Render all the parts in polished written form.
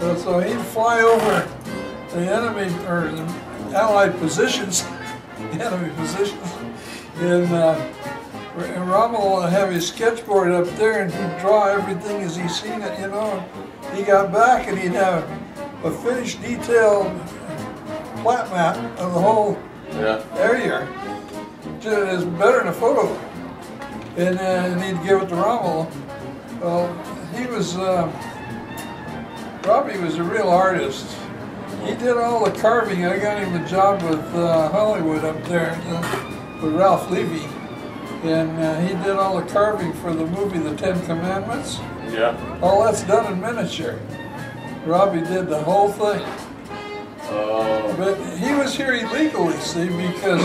So he'd fly over the enemy or the Allied positions, enemy positions, and Rommel would have his sketchboard up there and he'd draw everything as he seen it, you know. He got back and he'd have a finished, detailed plat map of the whole area. It's better than a photo. And he'd give it to Rommel. Well, he was, Robbie was a real artist. He did all the carving. I got him a job with Hollywood up there with Ralph Levy. And he did all the carving for the movie The Ten Commandments. Yeah. All that's done in miniature. Robbie did the whole thing. But he was here illegally, see, because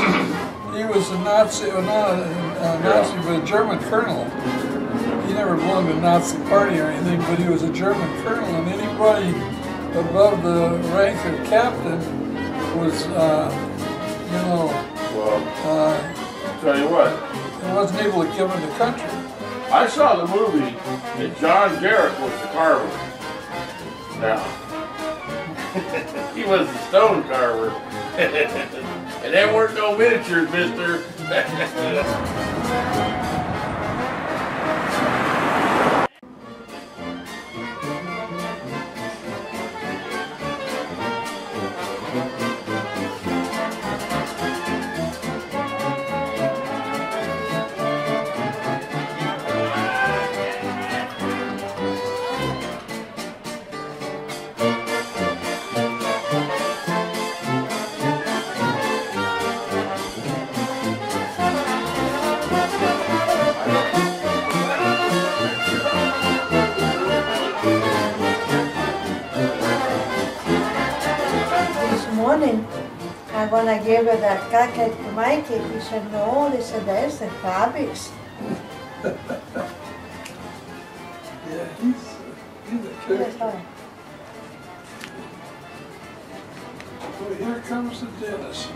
he was a Nazi, well, not a Nazi, but a German colonel. He never belonged to the Nazi party or anything, but he was a German colonel, and anybody above the rank of captain was, you know, tell you what, he wasn't able to come in the country. I saw the movie, and John Garrett was the carver. Now, he was the stone carver. And there weren't no miniatures, mister. I'm gonna give her that cake to Mikey. He said, no, they said, there's the Krabbies. Yeah, he's a character. So here comes the dentist.